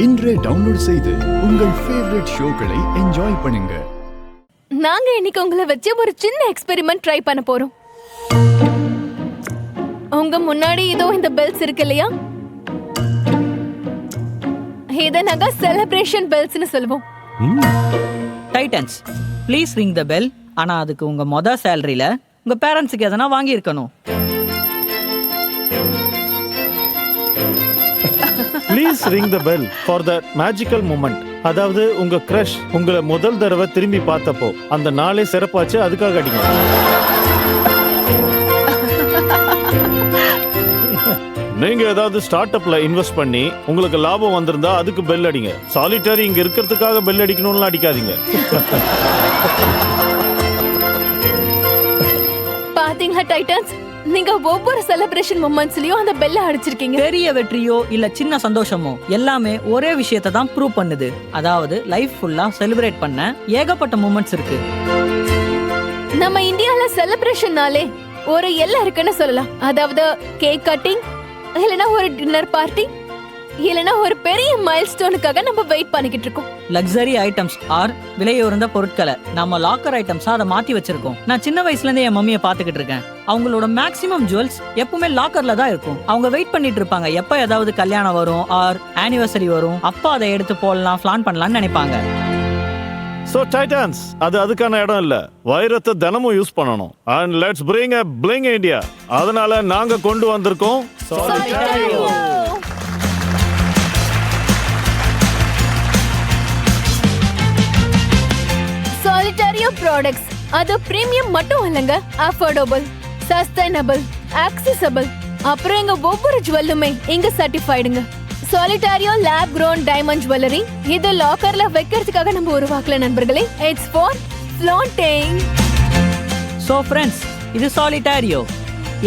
இன்றே டவுன்லோட் செய்து உங்கள் ஃபேவரட் ஷோக்களை என்ஜாய் பண்ணுங்க. நாங்க இன்னைக்கு உங்களை வச்சு ஒரு சின்ன எக்ஸ்பெரிமெண்ட் ட்ரை பண்ண போறோம். உங்க முன்னாடி இதோ இந்த பெல்ஸ் இருக்கு இல்லையா, இத நாங்க செலிப்ரேஷன் பெல்ஸ்னு சொல்லுவோம். Titans, please ring the bell. ஆனா அதுக்கு உங்க மொத சேலரியில உங்க பேரண்ட்ஸுக்கு எதனா வாங்கி இருக்கணும். Please ring the bell for the magical moment. அதாவது உங்க கிரஷ் உங்களை முதல் தடவை திரும்பி பார்த்தப்போ அந்த நாளே சிறப்பாச்சு, அதுக்காக அடிங்க. நீங்க ஏதாவது ஸ்டார்ட் அப்ல இன்வெஸ்ட் பண்ணி உங்களுக்கு லாபம் வந்திருந்தா அதுக்கு பெல் அடிங்க. சாலிட்டரி இங்க இருக்கிறதுக்காக பெல் அடிக்கணும்னு அடிக்காதீங்க. பாத்தீங்களா டைட்டன்ஸ், நீங்க ஒவ்வொரு செலிப்ரேஷன் மொமெண்ட்ஸ்லயும் அந்த பெல்ல அடிச்சிருக்கீங்க. பெரிய வெற்றியோ இல்ல சின்ன சந்தோஷமோ எல்லாமே ஒரே விஷயத்தை தான் ப்ரூவ் பண்ணுது. அதாவது லைஃப் ஃபுல்லா செலிப்ரேட் பண்ண ஏகப்பட்ட மூமெண்ட்ஸ் இருக்கு. நம்ம இந்தியால செலிப்ரேஷன்னாலே ஒரு எல்லை இருக்குன்னு சொல்லலாம். அதாவது கேக் கட்டிங், இல்லனா ஒரு டின்னர் பார்ட்டி, இல்லனா ஒரு பெரிய மைல்ஸ்டோனுக்காக நம்ம வெயிட் பண்ணிக்கிட்டு இருக்கோம். லக்ஸரி ஐட்டம்ஸ் ஆர் விலையுறந்த பொருட்களை நம்ம லாக்கர் ஐட்டம்ஸா அதை மாத்தி வச்சிருக்கோம். நான் சின்ன வயசுல இருந்தே என் மம்மியை பாத்துக்கிட்டு இருக்கேன். அவங்களோட மேக்ஸிமம் ஜுவல்ஸ் எப்பவுமே லாக்கர்ல தான் இருக்கும். அவங்க வெயிட் பண்ணிட்டு இருப்பாங்க எப்ப ஏதாவது கல்யாணம் வரும் ஆர் ஆனிவர்சரி வரும், அப்பா அதை எடுத்து போடலாம், ஃபிளான் பண்ணலாம்னு நினைப்பாங்க. சோ டைட்டன்ஸ், அது அதுக்கான இடம் இல்ல. வைரத்தை தினமும் யூஸ் பண்ணணும். And let's bring a bling India. அதனால நாங்க கொண்டு வந்திருக்கோம் Solitario. Solitario products அது பிரீமியம் மட்டும் இல்லங்க, அஃபோர்டபிள், சஸ்டைனபிள், ஆக்சஸபிள். அப்புறம் எங்க ஒவ்வொரு ஜுவல்லுமே இங்க சர்டிஃபைடுங்க. Solitario lab grown diamond jewelry. இது லாக்கர்ல வைக்கிறதுக்காக நம்ம உருவாக்கல நண்பர்களே. It's for flaunting. So friends, இது Solitario.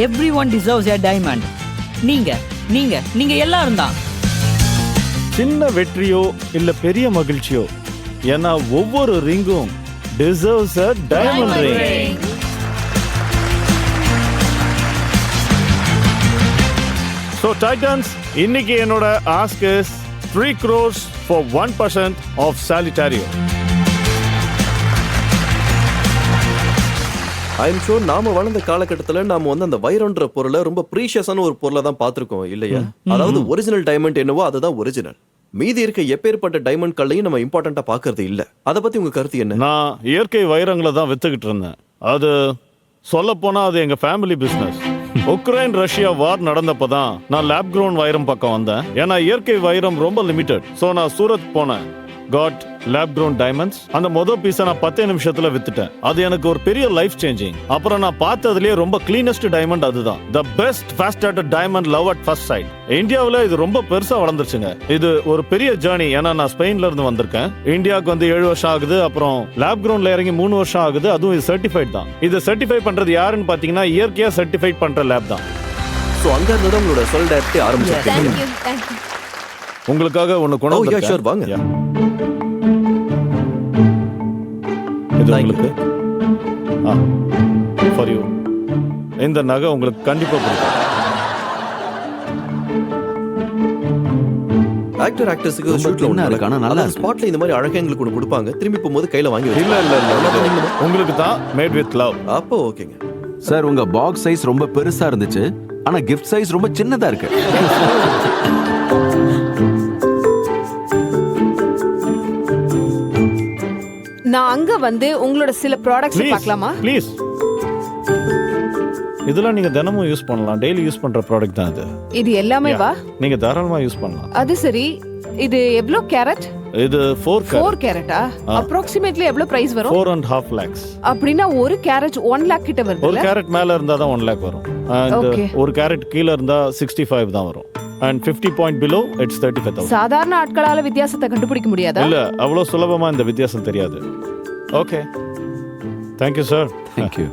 Everyone deserves a diamond. நீங்க எல்லாரும் தான். சின்ன வெற்றியோ இல்ல பெரிய மகிழ்ச்சியோ, ஏன்னா ஒவ்வொரு ரிங்கும் deserves a diamond ring. So Titans, இன்னைக்கு என்னோட ask is 3 crores for 1% of Solitario. I'm sure நாம வளர்ந்த காலகட்டத்தில் நாம அந்த வைரன்ற பொருளை ரொம்ப ப்ரீஷியஸான ஒரு பொருளை தான் பார்த்துருக்கோம் இல்லையா? அதாவது ஒரிஜினல் டைமண்ட் என்னவோ அதுதான் ஒரிஜினல். மீதி இருக்க எப்பேற்பட்ட டைமண்ட் கல்லையும் நம்ம இம்பார்ட்டண்டா பாக்குறது இல்ல. அதை பத்தி உங்க கருத்து என்ன? நான் இயற்கை வைரங்களை தான் வித்துக்கிட்டு இருந்தேன். அது சொல்ல போனா அது எங்க family business. Ukraine Russia war நடந்தப்பதான் நான் லேப் க்ரோன் வைரம் பக்கம் வந்தேன். ஏன்னா இயற்கை வைரம் ரொம்ப லிமிட்டட். சோ நான் சூரத் போனேன், காட் லேப் க்ரோன் டைமண்ட்ஸ். அந்த மொதல் பீஸை நான் 10 நிமிஷத்துல வித்துட்டேன். அது எனக்கு ஒரு பெரிய லைஃப் சேஞ்சிங். அப்புறம் நான் பார்த்ததுலயே ரொம்ப கிளீனஸ்ட் டைமண்ட் அதுதான். The best fast diamond, love at first sight. இந்தியாவில் இது ரொம்ப பெருசா வளர்ந்துருச்சுங்க. இது ஒரு பெரிய ஜேர்னி. ஏன்னா நான் ஸ்பெயின்ல இருந்து வந்திருக்கேன். இந்தியாவுக்கு வந்து 7 வருஷம் ஆகுது. அப்புறம் லேப் க்ரோன்ல இறங்கி 3 வருஷம் ஆகுது. அதுவும் இது சர்டிஃபைட் தான். இது சர்டிஃபை பண்றது யாருன்னு பாத்தீங்கன்னா இயற்கையா சர்டிஃபைட் பண்ற லேப் தான். சோ அங்க இருந்து உங்களோட Solidarity ஆரம்பிச்சிருக்கீங்க. Thank you. உங்களுக்காக ஒன்னு கொண்டு வந்திருக்கேன். ஷூர், வாங்க. இது உங்களுக்கு. For you. இந்த நகை உங்களுக்கு கண்டிப்பா பிடிக்கும். ஆக்டர்ஸ்க்கு ஷூட்ல ஒண்ணு இருக்கானா, நல்லா ஸ்பாட்ல இந்த மாதிரி அழகா எங்களுக்கு ஒன்னு கொடுப்பாங்க. திரும்பி போகும்போது கையில வாங்கி இல்ல உங்களுக்கு தான் மேட் வித் லவ். அப்போ ஓகேங்க சார். உங்க பாக்ஸ் சைஸ் ரொம்ப பெருசா இருந்துச்சு, ஆனா கிஃப்ட் சைஸ் ரொம்ப சின்னதா இருக்கு. நான் அங்க வந்து உங்களோட சில ப்ராடக்ட்ஸ் பார்க்கலாமா? ப்ளீஸ். இதெல்லாம் நீங்க தினமும் யூஸ் பண்ணலாம். டெய்லி யூஸ் பண்ற ப்ராடக்ட் தான் இது. இது எல்லாமே வா? நீங்க தாராளமா யூஸ் பண்ணலாம். அது சரி, இது எவ்வளவு கேரட்? இது 4 கேரட்டா? அப்ராக்ஸிமேட்லி எவ்வளவு பிரைஸ் வரும்? 4.5 lakhs. அப்படினா ஒரு கேரட் 1 lakh கிட்ட வருது. ஒரு கேரட் மேல இருந்தா தான் 1 lakh வரும். ஒரு கேரட் கீழ இருந்தா 65 தான் வரும். And 50 point below it's 35,000. சாதாரண ஆட்களால வித்தியாசத்தை கண்டுபிடிக்க முடியாதா? இல்ல, அவ்வளவு சுலபமா இந்த வித்தியாசம் தெரியாது. Okay, thank you sir. Thank you.